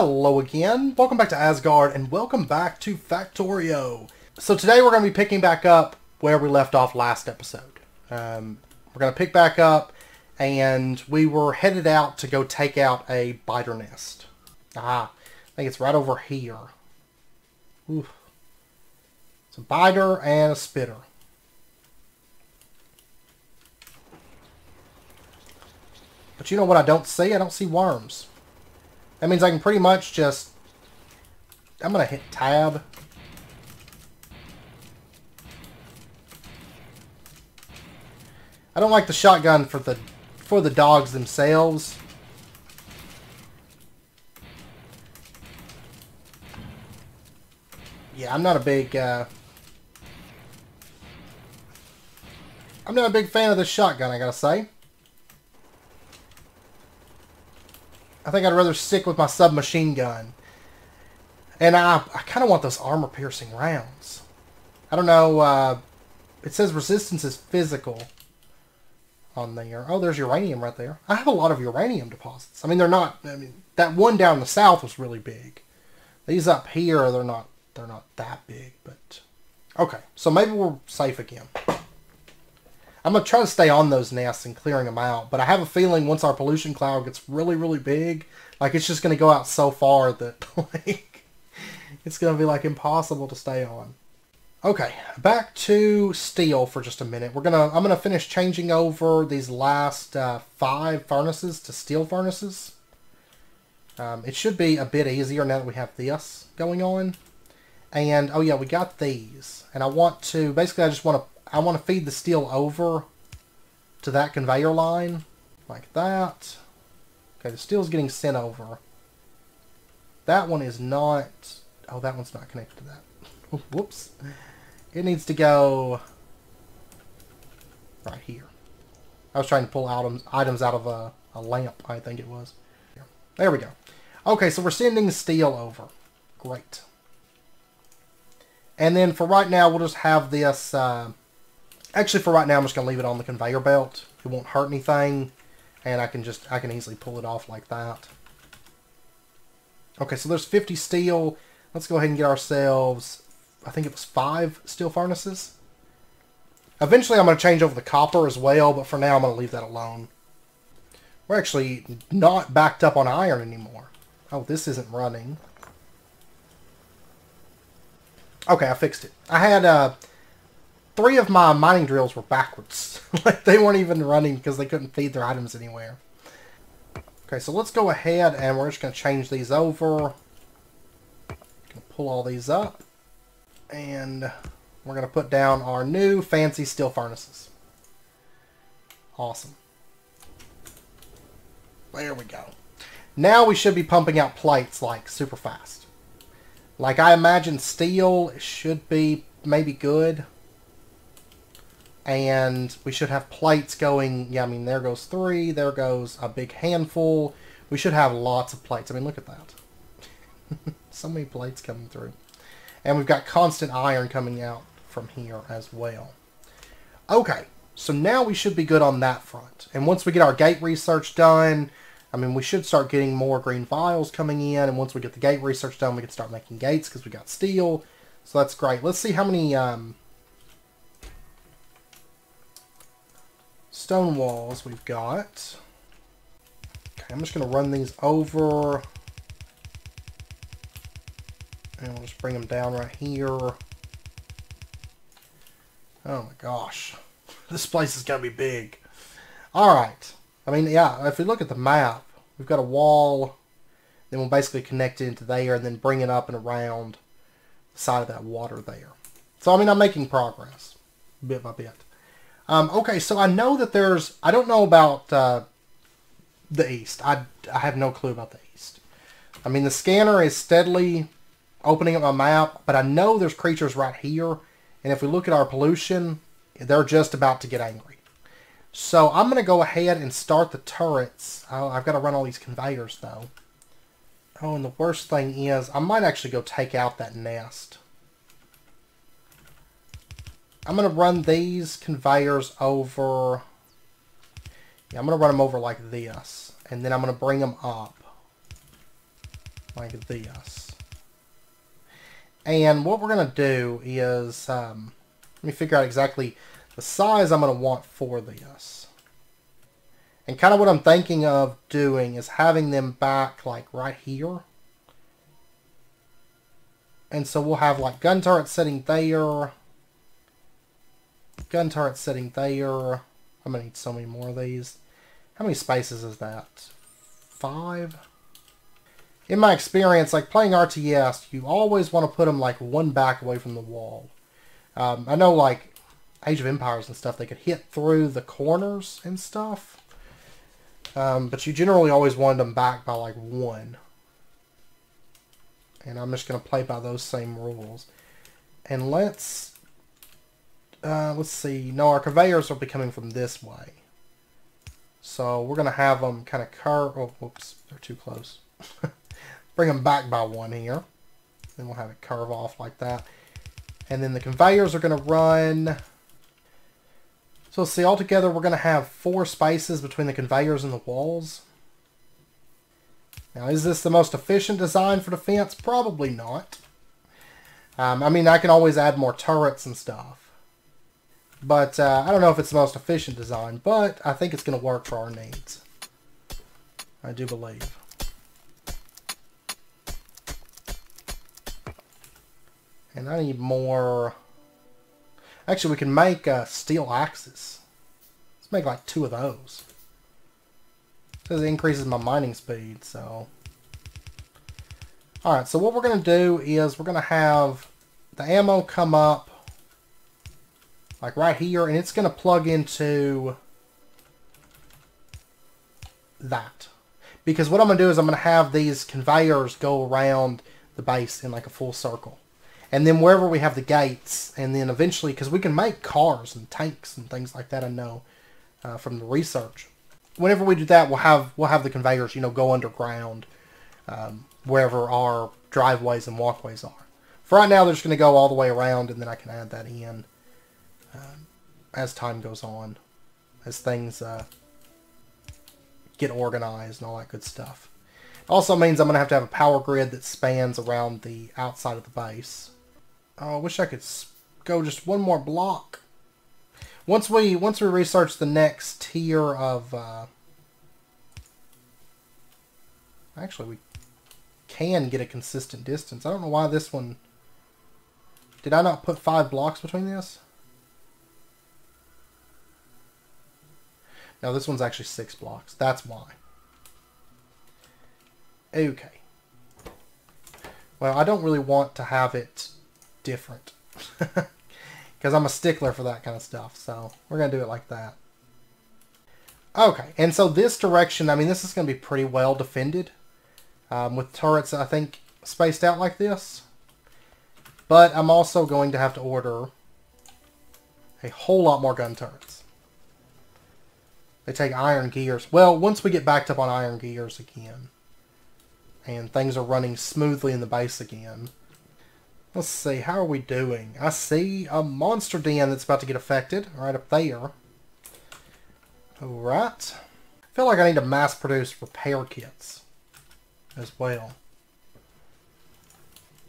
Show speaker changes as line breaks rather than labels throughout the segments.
Hello again, welcome back to Asgard, and welcome back to Factorio. So today we're going to be picking back up where we left off last episode. We're going to pick back up, and we were headed out to go take out a biter nest. I think it's right over here. Oof. It's a biter and a spitter. But you know what I don't see? I don't see worms. That means I can pretty much just... I'm going to hit tab. I don't like the shotgun for the dogs themselves. Yeah, I'm not a big fan of this shotgun, I gotta say. I think I'd rather stick with my submachine gun. And I kind of want those armor-piercing rounds. I don't know, it says resistance is physical on there. Oh, there's uranium right there. I have a lot of uranium deposits. I mean, they're not, that one down in the south was really big. These up here, they're not that big, but... Okay, so maybe we're safe again. I'm going to try to stay on those nests and clearing them out, but I have a feeling once our pollution cloud gets really, really big, like it's just going to go out so far that like it's going to be like impossible to stay on. Okay, back to steel for just a minute. I'm going to finish changing over these last 5 furnaces to steel furnaces. It should be a bit easier now that we have this going on. And oh yeah, we got these, and I want to basically I want to feed the steel over to that conveyor line, like that. Okay, the steel's getting sent over. That one is not... Oh, that one's not connected to that. Whoops. It needs to go right here. I was trying to pull items out of a lamp, I think it was. There we go. Okay, so we're sending steel over. Great. And then for right now, we'll just have this... Actually, for right now, I'm just going to leave it on the conveyor belt. It won't hurt anything, and I can easily pull it off like that. Okay, so there's 50 steel. Let's go ahead and get ourselves, I think it was 5 steel furnaces. Eventually, I'm going to change over the copper as well, but for now, I'm going to leave that alone. We're actually not backed up on iron anymore. Oh, this isn't running. Okay, I fixed it. I had... 3 of my mining drills were backwards. Like, they weren't even running because they couldn't feed their items anywhere. Okay, so let's go ahead and we're just going to change these over. Going to pull all these up. And we're going to put down our new fancy steel furnaces. Awesome. There we go. Now we should be pumping out plates, like, super fast. Like, I imagine steel should be maybe good. And we should have plates going, yeah, I mean, there goes 3, there goes a big handful. We should have lots of plates. I mean, look at that. So many plates coming through. And we've got constant iron coming out from here as well. Okay, so now we should be good on that front. And once we get our gate research done, I mean, we should start getting more green vials coming in. And once we get the gate research done, we can start making gates because we got steel. So that's great. Let's see how many... stone walls we've got. Okay, I'm just going to run these over. And we'll just bring them down right here. Oh my gosh. This place is going to be big. Alright. I mean, yeah, if we look at the map, we've got a wall. Then we'll basically connect it into there and then bring it up and around the side of that water there. So, I mean, I'm making progress. Bit by bit. Okay, so I know that there's... I don't know about the east. I have no clue about the east. I mean, the scanner is steadily opening up my map, but I know there's creatures right here. And if we look at our pollution, they're just about to get angry. So I'm going to go ahead and start the turrets. Oh, I've got to run all these conveyors, though. Oh, and the worst thing is, I might actually go take out that nest. I'm going to run these conveyors over... Yeah, I'm going to run them over like this. And then I'm going to bring them up. like this. And what we're going to do is, let me figure out exactly the size I'm going to want for this. And kind of what I'm thinking of doing is having them back like right here. And so we'll have like gun turret sitting there. Gun turret sitting there. I'm going to need so many more of these. How many spaces is that? 5? In my experience, like playing RTS, you always want to put them like one back away from the wall. I know like Age of Empires and stuff, they could hit through the corners and stuff. But you generally always want them back by like 1. And I'm just going to play by those same rules. And let's see. No, our conveyors will be coming from this way. So we're going to have them kind of curve. Oh, whoops, they're too close. Bring them back by 1 here. Then we'll have it curve off like that. And then the conveyors are going to run. So let's see, altogether we're going to have 4 spaces between the conveyors and the walls. Now, is this the most efficient design for defense? Probably not. I mean, I can always add more turrets and stuff. But I don't know if it's the most efficient design, but I think it's going to work for our needs. I do believe. And I need more. Actually, we can make steel axes. Let's make like 2 of those. It says it increases my mining speed, so. Alright, so what we're going to do is we're going to have the ammo come up like right here, and it's going to plug into that. Because what I'm going to do is I'm going to have these conveyors go around the base in like a full circle. And then wherever we have the gates, and then eventually, because we can make cars and tanks and things like that, I know, from the research. Whenever we do that, we'll have the conveyors, you know, go underground, wherever our driveways and walkways are. For right now, they're just going to go all the way around, and then I can add that in as time goes on, as things get organized and all that good stuff. Also means I'm going to have a power grid that spans around the outside of the base. Oh, I wish I could go just one more block. Once we research the next tier of... actually, we can get a consistent distance. I don't know why this one... Did I not put 5 blocks between this? No, this one's actually 6 blocks. That's why. Okay. Well, I don't really want to have it different. Because I'm a stickler for that kind of stuff. So, we're going to do it like that. Okay, and so this direction, I mean, this is going to be pretty well defended. With turrets, I think, spaced out like this. But I'm also going to have to order a whole lot more gun turrets. They take iron gears. Well, once we get backed up on iron gears again, and things are running smoothly in the base again. Let's see, how are we doing? I see a monster den that's about to get affected, right up there. Alright. I feel like I need to mass produce repair kits as well.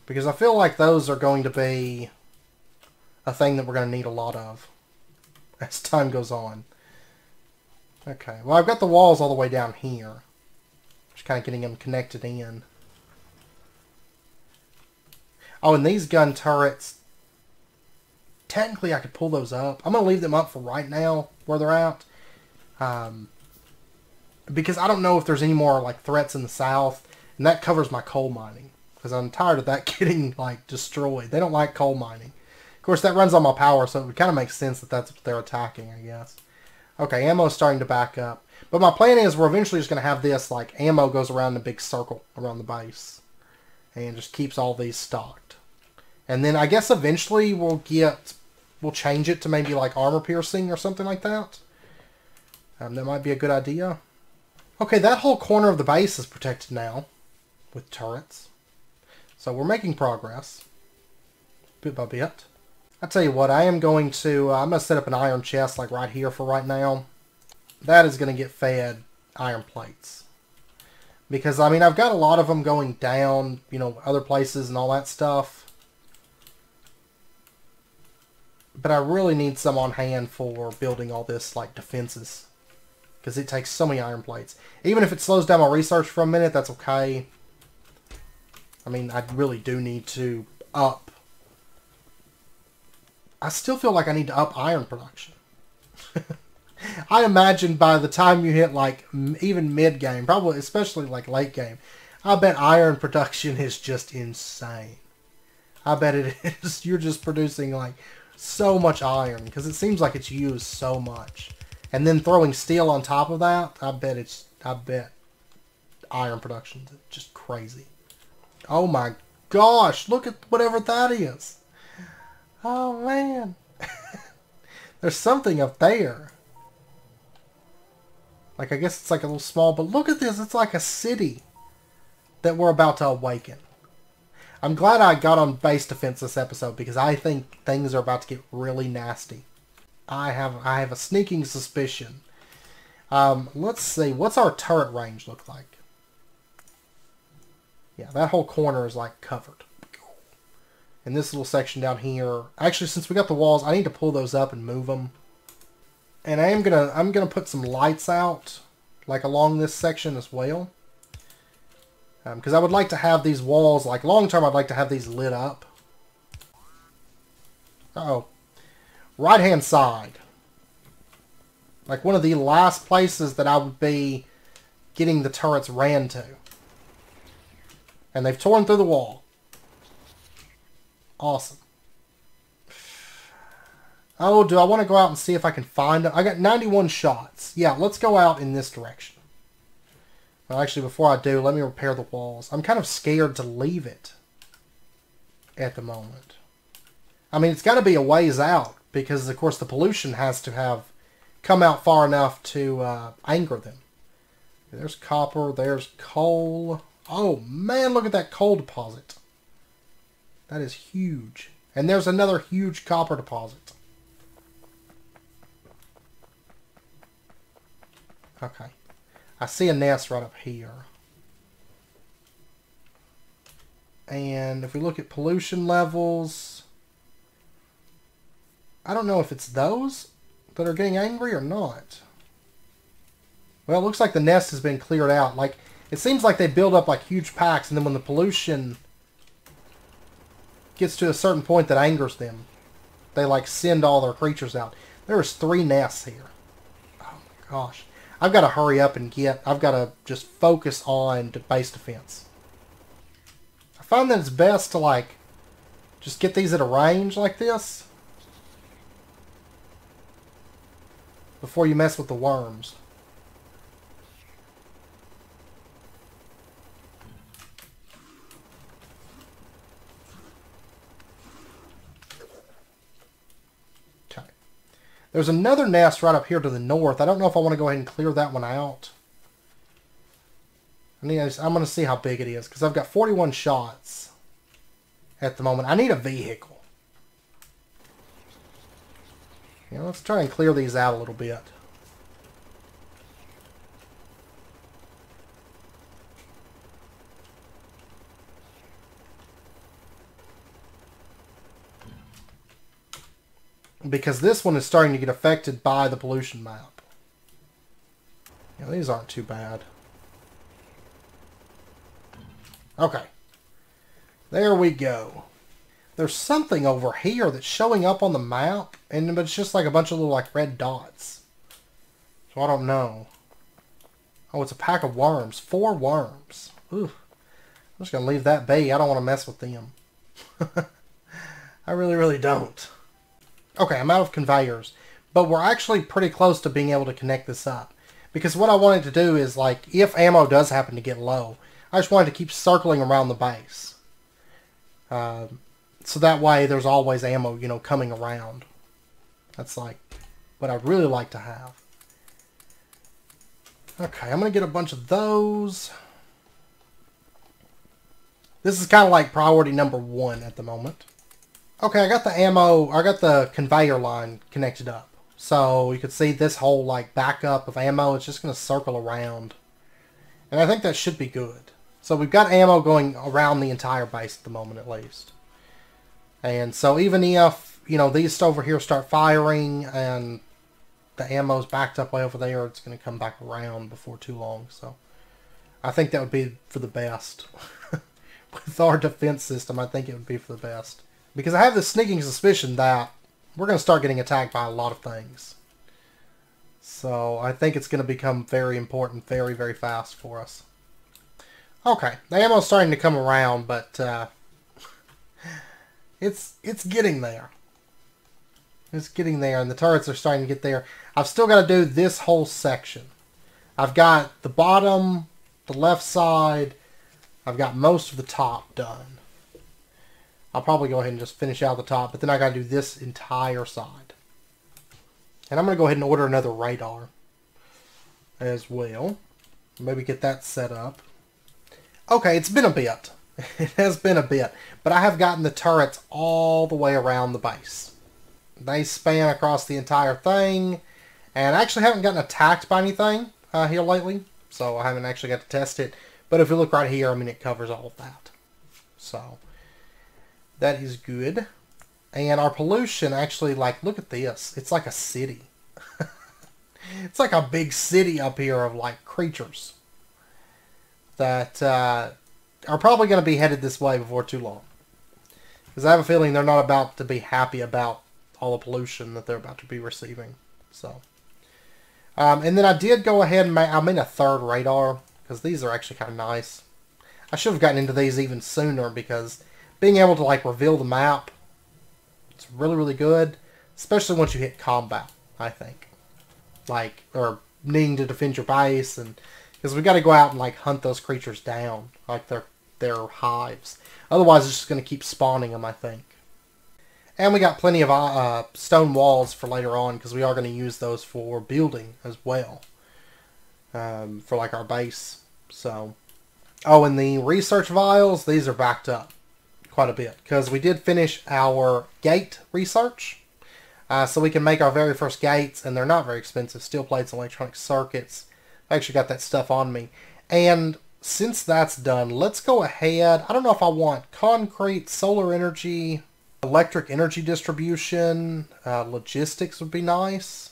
Because I feel like those are going to be a thing that we're going to need a lot of as time goes on. Okay, well I've got the walls all the way down here. Just kind of getting them connected in. Oh, and these gun turrets, technically I could pull those up. I'm going to leave them up for right now, where they're at. Because I don't know if there's any more like threats in the south. And that covers my coal mining. Because I'm tired of that getting like destroyed. They don't like coal mining. Of course, that runs on my power, so it would kind of make sense that that's what they're attacking, I guess. Okay, ammo's starting to back up. But my plan is we're eventually just going to have this, like, ammo goes around in a big circle around the base. And just keeps all these stocked. And then I guess eventually we'll change it to maybe like armor piercing or something like that. That might be a good idea. Okay, that whole corner of the base is protected now with turrets. So we're making progress. Bit by bit. I tell you what, I'm going to set up an iron chest like right here for right now. That is going to get fed iron plates. Because, I mean, I've got a lot of them going down, you know, other places and all that stuff. But I really need some on hand for building all this, like, defenses. Because it takes so many iron plates. Even if it slows down my research for a minute, that's okay. I mean, I really do need to up. I still feel like I need to up iron production. I imagine by the time you hit, like, even mid-game, probably, especially, like, late game, I bet iron production is just insane. I bet it is. You're just producing, like, so much iron, because it seems like it's used so much. And then throwing steel on top of that, I bet iron production is just crazy. Oh my gosh, look at whatever that is. Oh man. There's something up there. Like, I guess it's like a little small, but look at this. It's like a city that we're about to awaken. I'm glad I got on base defense this episode because I think things are about to get really nasty. I have a sneaking suspicion. Let's see. What's our turret range look like? Yeah, that whole corner is like covered. And this little section down here. Actually, since we got the walls, I need to pull those up and move them. And I'm gonna put some lights out, like along this section as well. Because I would like to have these walls, like long term, I'd like to have these lit up. Uh-oh. Right hand side. Like one of the last places that I would be getting the turrets ran to. And they've torn through the wall. Awesome. Oh, do I want to go out and see if I can find them? I got 91 shots. Yeah, let's go out in this direction. Well, actually, before I do, let me repair the walls. I'm kind of scared to leave it at the moment. I mean, it's got to be a ways out because, of course, the pollution has to have come out far enough to anger them. There's copper. There's coal. Oh, man, look at that coal deposit. That is huge. And there's another huge copper deposit. Okay. I see a nest right up here. And if we look at pollution levels, I don't know if it's those that are getting angry or not. Well, it looks like the nest has been cleared out. Like, it seems like they build up like huge packs, and then when the pollution gets to a certain point that angers them, they like send all their creatures out. There's 3 nests here. Oh my gosh. I've got to hurry up and I've got to just focus on base defense. I find that it's best to like, just get these at a range like this before you mess with the worms. There's another nest right up here to the north. I don't know if I want to go ahead and clear that one out. I'm going to see how big it is because I've got 41 shots at the moment. I need a vehicle. Yeah, let's try and clear these out a little bit. Because this one is starting to get affected by the pollution map. Yeah, these aren't too bad. Okay. There we go. There's something over here that's showing up on the map, but it's just like a bunch of little like red dots. So I don't know. Oh, it's a pack of worms. 4 worms. Ooh. I'm just going to leave that be. I don't want to mess with them. I really, really don't. Okay, I'm out of conveyors, but we're actually pretty close to being able to connect this up. Because what I wanted to do is, like, if ammo does happen to get low, I just wanted to keep circling around the base. So that way there's always ammo, you know, coming around. That's, like, what I'd really like to have. Okay, I'm going to get a bunch of those. This is kind of like priority number 1 at the moment. Okay, I got the ammo, I got the conveyor line connected up. So you can see this whole like backup of ammo, it's just going to circle around. And I think that should be good. So we've got ammo going around the entire base at the moment at least. And so even if, you know, these over here start firing and the ammo's backed up way over there, it's going to come back around before too long. So I think that would be for the best. With our defense system, I think it would be for the best. Because I have this sneaking suspicion that we're going to start getting attacked by a lot of things. So I think it's going to become very important very, very fast for us. Okay, the ammo's starting to come around, but it's getting there. It's getting there, and the turrets are starting to get there. I've still got to do this whole section. I've got the bottom, the left side. I've got most of the top done. I'll probably go ahead and just finish out the top, but then I got to do this entire side. And I'm going to go ahead and order another radar as well. Maybe get that set up. Okay, it's been a bit. It has been a bit. But I have gotten the turrets all the way around the base. They span across the entire thing. And I actually haven't gotten attacked by anything here lately. So I haven't actually got to test it. But if you look right here, I mean, it covers all of that. So that is good. And our pollution actually, like, look at this. It's like a city. It's like a big city up here of, like, creatures that are probably going to be headed this way before too long. Because I have a feeling they're not about to be happy about all the pollution that they're about to be receiving. So, and then I did go ahead and I made a third radar, because these are actually kind of nice. I should have gotten into these even sooner, because being able to, like, reveal the map, it's really, really good. Especially once you hit combat, I think. Like, or needing to defend your base, and because we got to go out and, like, hunt those creatures down, like their hives. Otherwise, it's just going to keep spawning them, I think. And we got plenty of stone walls for later on, because we are going to use those for building as well, for, like, our base. So, oh, and the research vials, these are backed up quite a bit, because we did finish our gate research. So we can make our very first gates, and they're not very expensive. Steel plates and electronic circuits. I actually got that stuff on me. And since that's done, let's go ahead. I don't know if I want concrete, solar energy, electric energy distribution, logistics would be nice.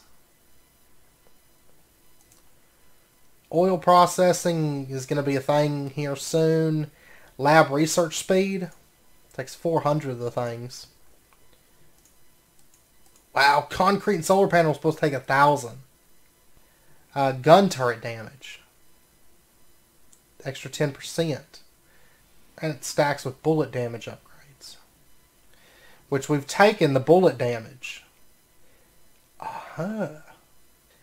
Oil processing is going to be a thing here soon. Lab research speed. Takes 400 of the things. Wow, concrete and solar panels supposed to take 1,000. Gun turret damage. Extra 10%. And it stacks with bullet damage upgrades. Which we've taken the bullet damage. Oh,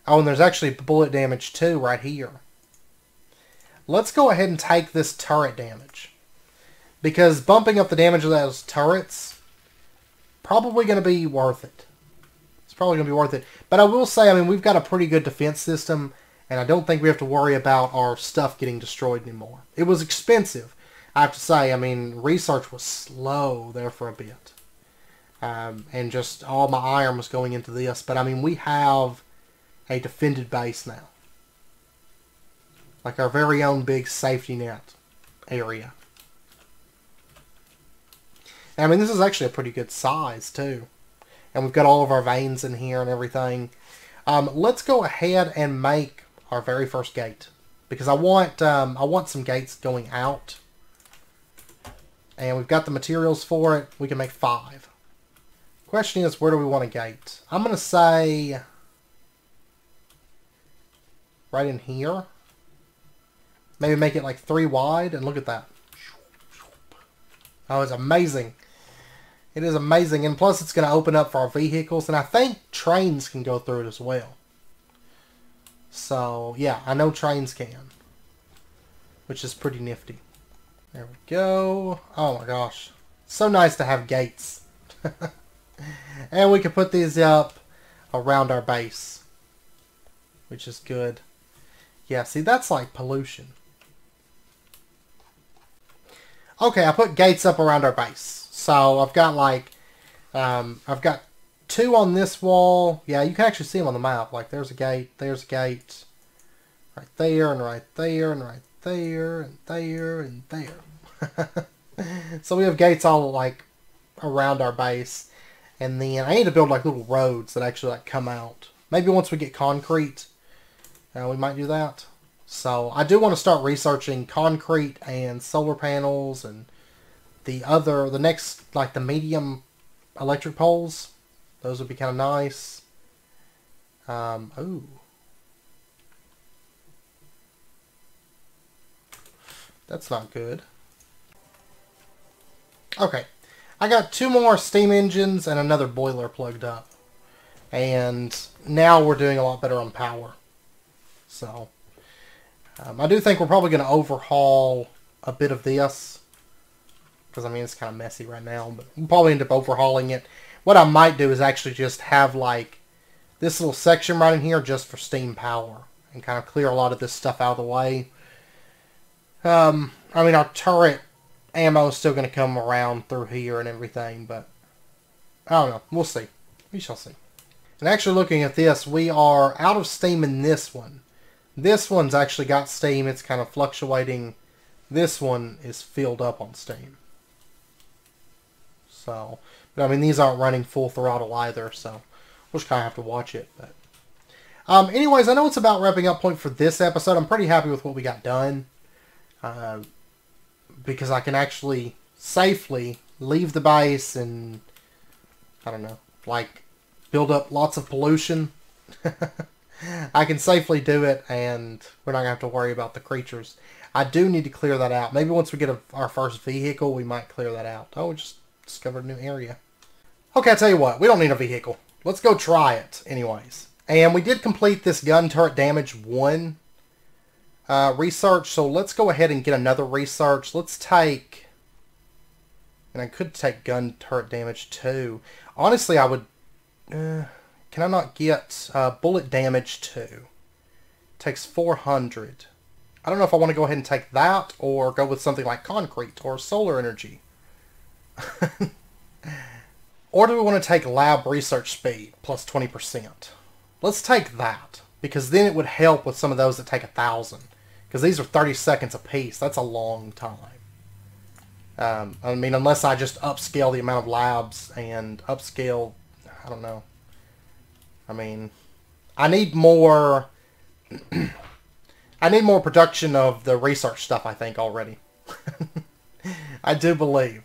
and there's actually bullet damage too right here. Let's go ahead and take this turret damage. Because bumping up the damage of those turrets, probably going to be worth it. It's probably going to be worth it. But I will say, I mean, we've got a pretty good defense system, and I don't think we have to worry about our stuff getting destroyed anymore. It was expensive, I have to say. I mean, research was slow there for a bit. And just all my iron was going into this. But, I mean, we have a defended base now. Like our very own big safety net area. I mean, this is actually a pretty good size, too. And we've got all of our veins in here and everything. Let's go ahead and make our very first gate. Because I want some gates going out. And we've got the materials for it. We can make 5. Question is, where do we want a gate? I'm going to say right in here. Maybe make it like 3 wide. And look at that. Oh, it's amazing. It is amazing. And plus it's going to open up for our vehicles. And I think trains can go through it as well. So, yeah, I know trains can. Which is pretty nifty. There we go. Oh my gosh. So nice to have gates. And we can put these up around our base. Which is good. Yeah, see, that's like pollution. Okay, I put gates up around our base. So I've got like, I've got 2 on this wall. Yeah, you can actually see them on the map. Like there's a gate, right there, and right there, and right there, and there, and there. So we have gates all like around our base. And then I need to build like little roads that actually like come out. Maybe once we get concrete, we might do that. So I do want to start researching concrete and solar panels and the next, like the medium electric poles. Those would be kind of nice. Ooh. That's not good. Okay. I got 2 more steam engines and another boiler plugged up. And now we're doing a lot better on power. So, I do think we're probably going to overhaul a bit of this. Because, I mean, it's kind of messy right now. But we'll probably end up overhauling it. What I might do is actually just have, like, this little section right in here just for steam power. And kind of clear a lot of this stuff out of the way. I mean, our turret ammo is still going to come around through here and everything. But, I don't know. We'll see. We shall see. And actually looking at this, we are out of steam in this one. This one's actually got steam. It's kind of fluctuating. This one is filled up on steam. So, but I mean, these aren't running full throttle either, so we'll just kind of have to watch it. But anyways, I know it's about wrapping up point for this episode. I'm pretty happy with what we got done. Because I can actually safely leave the base and, I don't know, like, build up lots of pollution. I can safely do it, and we're not going to have to worry about the creatures. I do need to clear that out. Maybe once we get our first vehicle, we might clear that out. Oh, we just discovered a new area. Okay, I'll tell you what. We don't need a vehicle. Let's go try it anyways. And we did complete this gun turret damage 1 research, so let's go ahead and get another research. Let's take... And I could take gun turret damage 2. Honestly, I would... can I not get bullet damage 2? Takes 400. I don't know if I want to go ahead and take that or go with something like concrete or solar energy. Or do we want to take lab research speed plus 20%? Let's take that, because then it would help with some of those that take 1,000. Because these are 30 seconds apiece. That's a long time. I mean, unless I just upscale the amount of labs and upscale... I don't know. I mean, I need more... I need more production of the research stuff, I think, already. I do believe.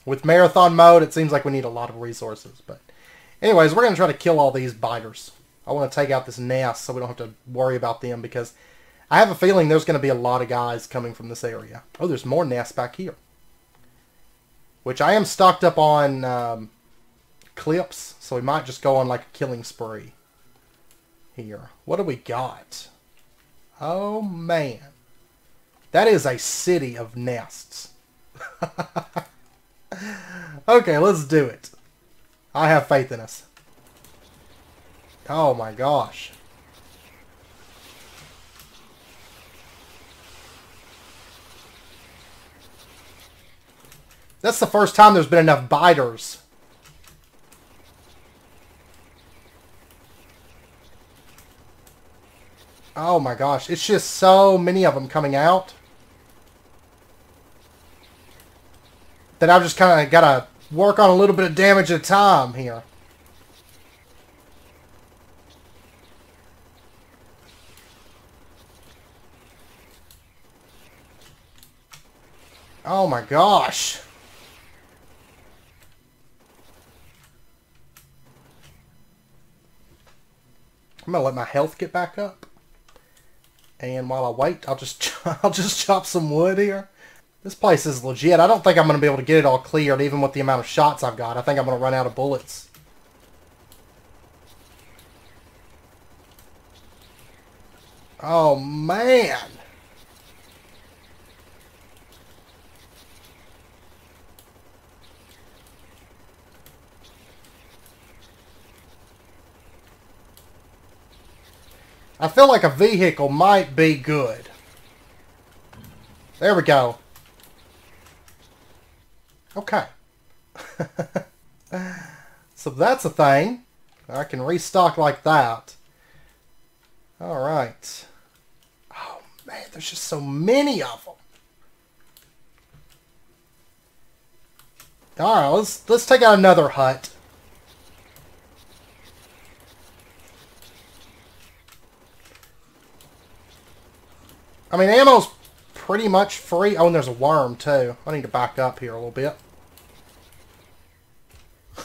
With marathon mode, it seems like we need a lot of resources. But anyways, we're going to try to kill all these biters. I want to take out this nest so we don't have to worry about them, because I have a feeling there's going to be a lot of guys coming from this area. Oh, there's more nests back here. Which I am stocked up on clips, so we might just go on like a killing spree here. What do we got? Oh, man. That is a city of nests. Okay, let's do it. I have faith in us. Oh, my gosh. That's the first time there's been enough biters. Oh my gosh, it's just so many of them coming out that I've just kind of got to work on a little bit of damage at a time here. Oh my gosh. I'm going to let my health get back up. And while I wait, I'll just chop some wood here. This place is legit. I don't think I'm going to be able to get it all cleared, even with the amount of shots I've got. I think I'm going to run out of bullets. Oh, man. I feel like a vehicle might be good. There we go. Okay. So that's a thing. I can restock like that. Alright. Oh, man. there's just so many of them. Alright, let's take out another hut. I mean, ammo's pretty much free. Oh, and there's a worm, too. I need to back up here a little bit.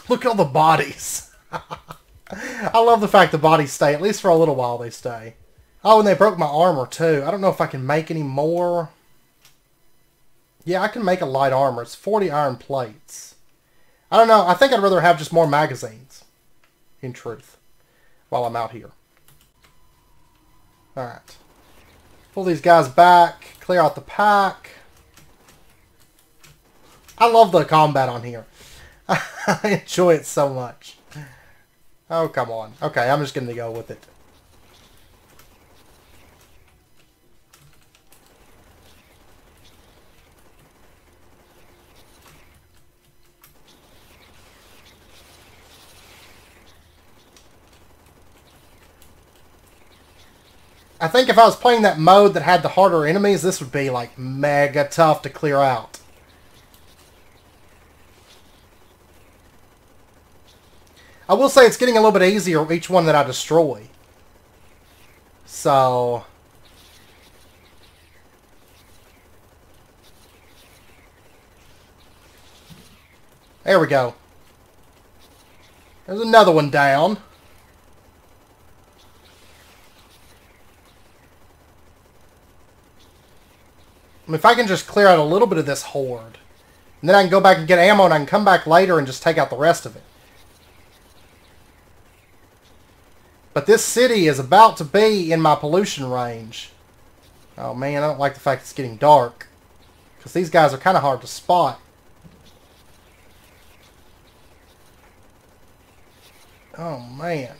Look at all the bodies. I love the fact the bodies stay. At least for a little while they stay. Oh, and they broke my armor, too. I don't know if I can make any more. Yeah, I can make a light armor. It's 40 iron plates. I don't know. I think I'd rather have just more magazines. In truth. While I'm out here. Alright. Pull these guys back. Clear out the pack. I love the combat on here. I enjoy it so much. Oh, come on. Okay, I'm just going to go with it. I think if I was playing that mode that had the harder enemies, this would be like mega tough to clear out. I will say it's getting a little bit easier each one that I destroy. So... there we go. There's another one down. I mean, if I can just clear out a little bit of this horde, and then I can go back and get ammo, and I can come back later and just take out the rest of it. But this city is about to be in my pollution range. Oh man, I don't like the fact it's getting dark. Because these guys are kind of hard to spot. Oh man.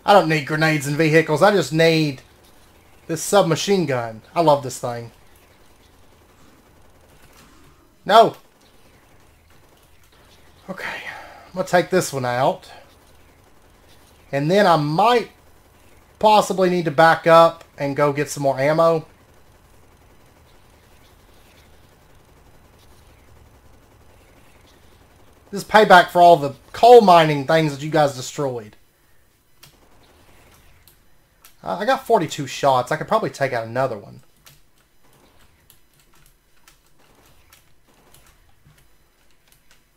I don't need grenades and vehicles. I just need this submachine gun. I love this thing. No. Okay. I'm going to take this one out. And then I might possibly need to back up and go get some more ammo. This is payback for all the coal mining things that you guys destroyed. I got 42 shots. I could probably take out another one.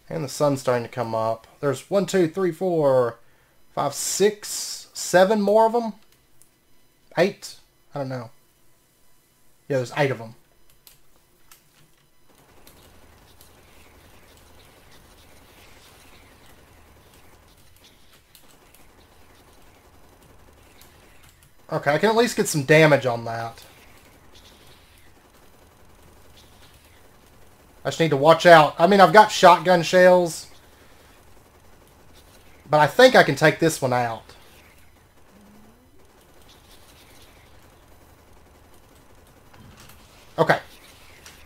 And the sun's starting to come up. There's 1, 2, 3, 4, 5, 6, 7 more of them. 8? I don't know. Yeah, there's 8 of them. Okay, I can at least get some damage on that. I just need to watch out. I mean, I've got shotgun shells. But I think I can take this one out. Okay.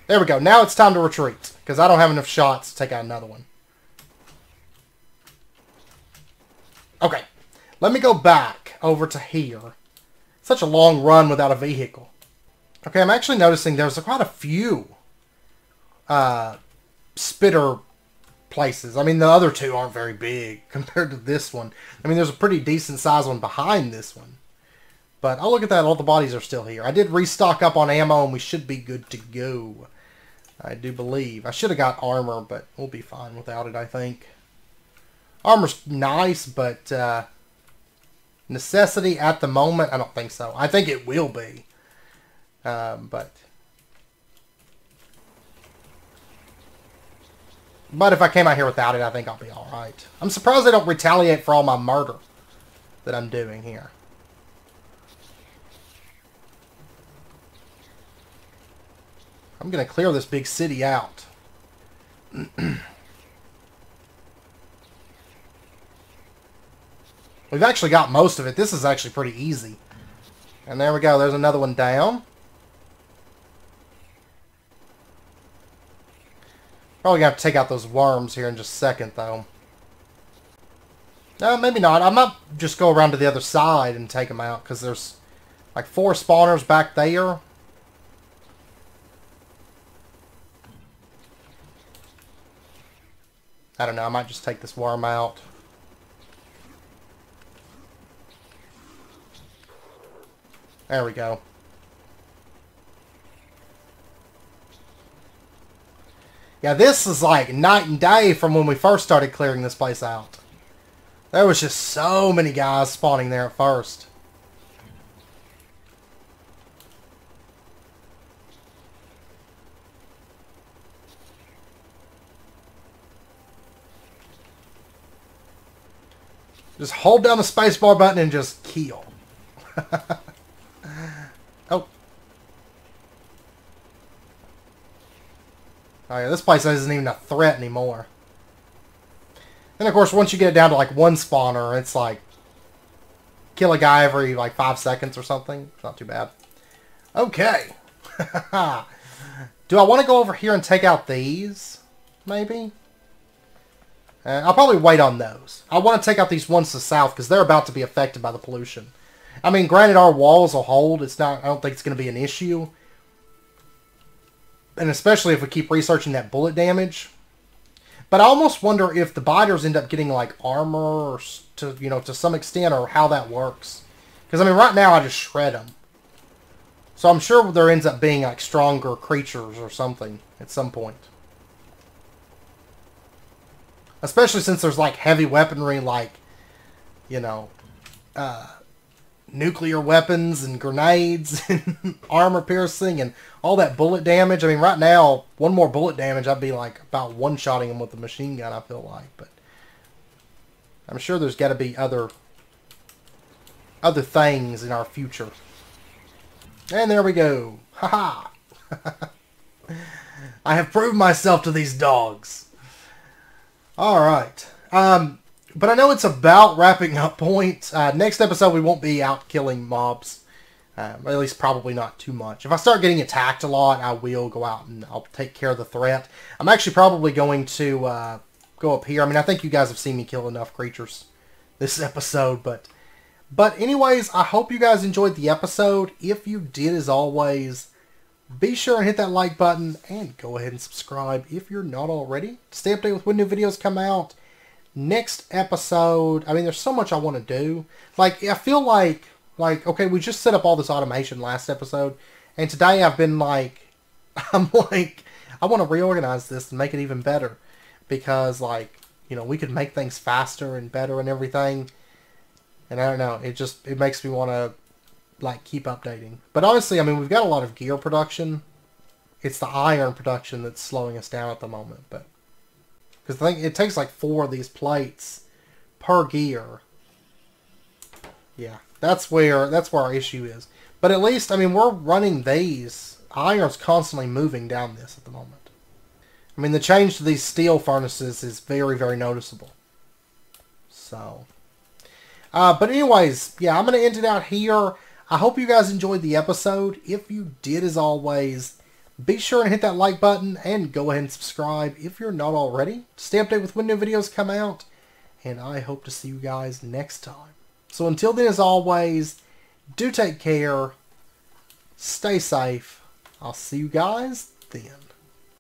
There we go. Now it's time to retreat. Because I don't have enough shots to take out another one. Okay. Let me go back over to here. Such a long run without a vehicle. Okay, I'm actually noticing there's quite a few spitter places. I mean, the other two aren't very big compared to this one. I mean, there's a pretty decent sized one behind this one. But oh, look at that. All the bodies are still here. I did restock up on ammo, and we should be good to go. I do believe. I should have got armor, but we'll be fine without it, I think. Armor's nice, but... necessity at the moment? I don't think so. I think it will be. But if I came out here without it, I think I'll be alright. I'm surprised they don't retaliate for all my murder that I'm doing here. I'm going to clear this big city out. We've actually got most of it. This is actually pretty easy. And there we go. There's another one down. Probably gonna have to take out those worms here in just a second, though. No, maybe not. I might just go around to the other side and take them out, because there's like 4 spawners back there. I don't know. I might just take this worm out. There we go. Yeah, this is like night and day from when we first started clearing this place out. There was just so many guys spawning there at first. Just hold down the spacebar button and just kill. Oh. Oh yeah, this place isn't even a threat anymore. And of course, once you get it down to like 1 spawner, it's like kill a guy every like 5 seconds or something. It's not too bad. Okay. Do I want to go over here and take out these? Maybe? I'll probably wait on those. I want to take out these ones to the south because they're about to be affected by the pollution. I mean, granted, our walls will hold. It's not. I don't think it's going to be an issue. And especially if we keep researching that bullet damage. But I almost wonder if the biters end up getting like armor or to some extent, or how that works. Because I mean, right now I just shred them. So I'm sure there ends up being like stronger creatures or something at some point. Especially since there's like heavy weaponry like, nuclear weapons and grenades and armor piercing and all that bullet damage. I mean, right now, one more bullet damage, I'd be like about one-shotting him with a machine gun, I feel like. But I'm sure there's got to be other things in our future. And there we go. Haha. I have proved myself to these dogs. Alright. But I know it's about wrapping up point. Next episode, we won't be out killing mobs. At least probably not too much. If I start getting attacked a lot, I will go out and I'll take care of the threat. I'm actually probably going to go up here. I mean, I think you guys have seen me kill enough creatures this episode. But anyways, I hope you guys enjoyed the episode. If you did, as always, be sure and hit that like button and go ahead and subscribe if you're not already. Stay updated with when new videos come out. Next episode, I mean, there's so much I want to do. Like, I feel like, okay, we just set up all this automation last episode, and today I've been like, I'm like, I want to reorganize this and make it even better. Because, like, we could make things faster and better and everything. And I don't know, it makes me want to, like, keep updating. But honestly, I mean, we've got a lot of gear production. It's the iron production that's slowing us down at the moment, but because I think it takes like 4 of these plates per gear. Yeah, that's where our issue is. But at least, I mean, we're running these. Iron's constantly moving down this at the moment. I mean, the change to these steel furnaces is very, very noticeable. So, but anyways, yeah, I'm going to end it out here. I hope you guys enjoyed the episode. If you did, as always, be sure and hit that like button and go ahead and subscribe if you're not already. Stay updated with when new videos come out. And I hope to see you guys next time. So until then, as always, do take care. Stay safe. I'll see you guys then.